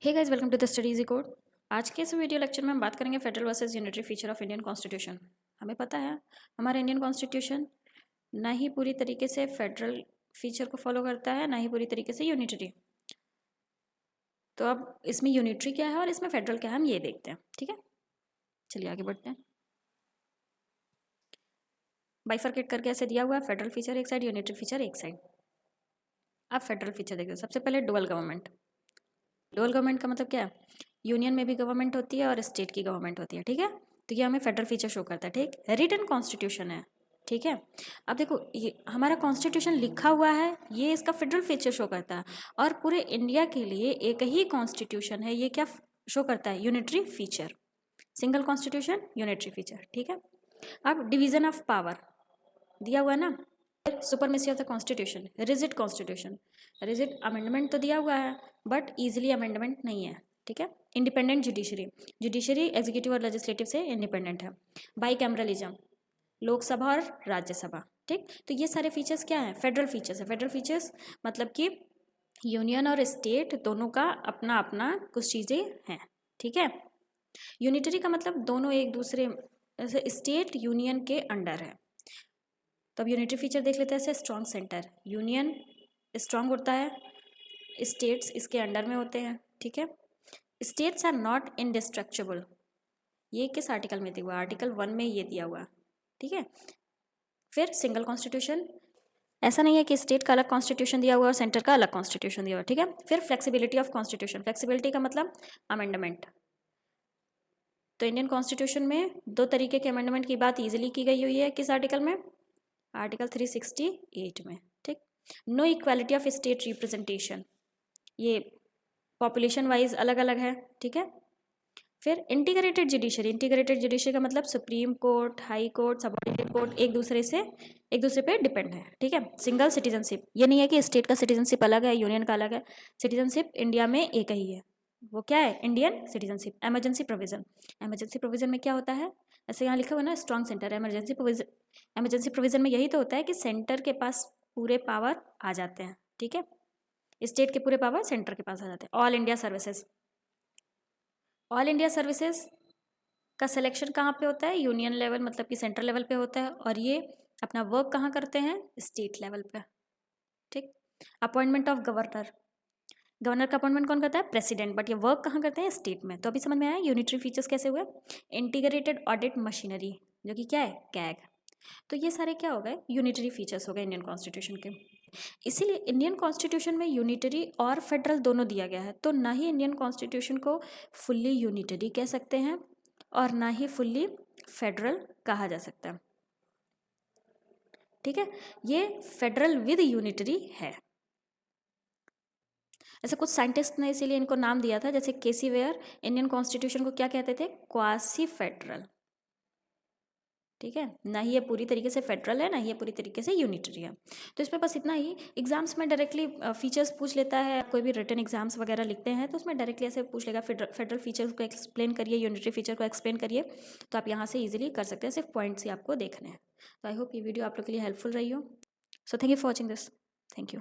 Hey guys, welcome to the study easy code. आज के इस वीडियो लेक्चर में हम बात करेंगे federal versus unitary feature of Indian constitution. हमें पता है हमारा इंडियन कॉन्स्टिट्यूशन ना ही पूरी तरीके से फेडरल फीचर को फॉलो करता है, ना ही पूरी तरीके से यूनिटरी। तो अब इसमें यूनिटरी क्या है और इसमें फेडरल क्या है, हम ये देखते हैं। ठीक है, चलिए आगे बढ़ते हैं। बाइफरकेट करके ऐसे दिया हुआ है, फेडरल फीचर एक साइड, यूनिटरी फीचर एक साइड। अब फेडरल फीचर देखते हैं। सबसे पहले डुअल गवर्नमेंट। डुअल गवर्नमेंट का मतलब क्या है? यूनियन में भी गवर्नमेंट होती है और स्टेट की गवर्नमेंट होती है। ठीक है, तो ये हमें फेडरल फीचर शो करता है। ठीक, रिटन कॉन्स्टिट्यूशन है। ठीक है, अब देखो ये हमारा कॉन्स्टिट्यूशन लिखा हुआ है, ये इसका फेडरल फीचर शो करता है। और पूरे इंडिया के लिए एक ही कॉन्स्टिट्यूशन है, ये क्या शो करता है? Unitary feature. Single constitution, unitary feature. ठीक है, अब डिवीजन ऑफ पावर दिया हुआ है ना। Supremacy of the constitution, rigid constitution. Rigid amendment तो दिया हुआ है बट इजीली अमेंडमेंट नहीं है। ठीक है, इंडिपेंडेंट जुडिशरी। जुडिशरी एग्जीक्यूटिव और लेजिस्लेटिव से इंडिपेंडेंट है। बाई कैमरलिज्म, लोकसभा और राज्यसभा। ठीक, तो ये सारे फीचर्स क्या है? फेडरल फीचर्स है। फेडरल फीचर्स मतलब कि यूनियन और स्टेट दोनों का अपना अपना कुछ चीज़ें हैं। ठीक है, यूनिटरी का मतलब दोनों एक दूसरे, स्टेट यूनियन के अंडर है। तो अब यूनिटरी फीचर देख लेते हैं। ऐसे स्ट्रॉन्ग सेंटर, यूनियन स्ट्रॉन्ग होता है, स्टेट्स इसके अंडर में होते हैं। ठीक है, स्टेट्स आर नॉट इंडिस्ट्रक्चेबल। ये किस आर्टिकल में दिया हुआ? आर्टिकल 1 में ये दिया हुआ। ठीक है, फिर सिंगल कॉन्स्टिट्यूशन, ऐसा नहीं है कि स्टेट का अलग कॉन्स्टिट्यूशन दिया हुआ और सेंटर का अलग कॉन्स्टिट्यूशन दिया हुआ। ठीक है, फिर फ्लेक्सिबिलिटी ऑफ कॉन्स्टिट्यूशन। फ्लेक्सिबिलिटी का मतलब अमेंडमेंट। तो इंडियन कॉन्स्टिट्यूशन में दो तरीके के अमेंडमेंट की बात इजीली की गई हुई है। किस आर्टिकल में? आर्टिकल 368 में। ठीक, no equality of state representation, ये पॉपुलेशन वाइज अलग अलग है। ठीक है, फिर इंटीग्रेटेड जुडिशरी। इंटीग्रेटेड जुडिशरी का मतलब supreme court, high court, subordinate court एक दूसरे पे डिपेंड है। ठीक है, सिंगल सिटीजनशिप, ये नहीं है कि स्टेट का सिटीजनशिप अलग है, यूनियन का अलग है। सिटीजनशिप इंडिया में एक ही है, वो क्या है? Indian citizenship. Emergency provision. Emergency provision में क्या होता है? ऐसे यहाँ लिखा हुआ ना, strong centre. Emergency provision, emergency provision में यही तो होता है कि सेंटर के पास पूरे पावर आ जाते हैं। ठीक है, स्टेट के पूरे पावर सेंटर के पास आ जाते हैं। All India services. All India services का सिलेक्शन कहाँ पे होता है? यूनियन लेवल, मतलब कि सेंट्रल लेवल पे होता है। और ये अपना वर्क कहाँ करते हैं? स्टेट लेवल पे। ठीक, अपॉइंटमेंट ऑफ गवर्नर। गवर्नर का अपॉइंटमेंट कौन करता है? प्रेसिडेंट। बट ये वर्क कहाँ करते हैं? स्टेट में। तो अभी समझ में आया यूनिटरी फीचर्स कैसे हुए। इंटीग्रेटेड ऑडिट मशीनरी, जो कि क्या है? कैग। तो ये सारे क्या हो गए? यूनिटरी फीचर्स हो गए इंडियन कॉन्स्टिट्यूशन के। इसीलिए इंडियन कॉन्स्टिट्यूशन में यूनिटरी और फेडरल दोनों दिया गया है। तो ना ही इंडियन कॉन्स्टिट्यूशन को फुल्ली यूनिटरी कह सकते हैं और ना ही फुल्ली फेडरल कहा जा सकता है। ठीक है, ये फेडरल विद यूनिटरी है। ऐसे कुछ साइंटिस्ट ने इसीलिए इनको नाम दिया था, जैसे केसी वेयर इंडियन कॉन्स्टिट्यूशन को क्या कहते थे? Quasi federal. ठीक है, ना ही ये पूरी तरीके से फेडरल है, ना ही ये पूरी तरीके से यूनिटरी है। तो इसमें बस इतना ही। एग्जाम्स में डायरेक्टली फीचर्स पूछ लेता है। कोई भी रिटन एग्जाम्स वगैरह लिखते हैं तो उसमें डायरेक्टली ऐसे पूछ लेगा, फेडरल फीचर्स को एक्सप्लेन करिए, यूनिटरी फीचर को एक्सप्लेन करिए। तो आप यहाँ से ईजिली कर सकते हैं, सिर्फ पॉइंट्स ही आपको देखने हैं। तो आई होप ये वीडियो आप लोग के लिए हेल्पफुल रही हो। So thank you for watching this. Thank you.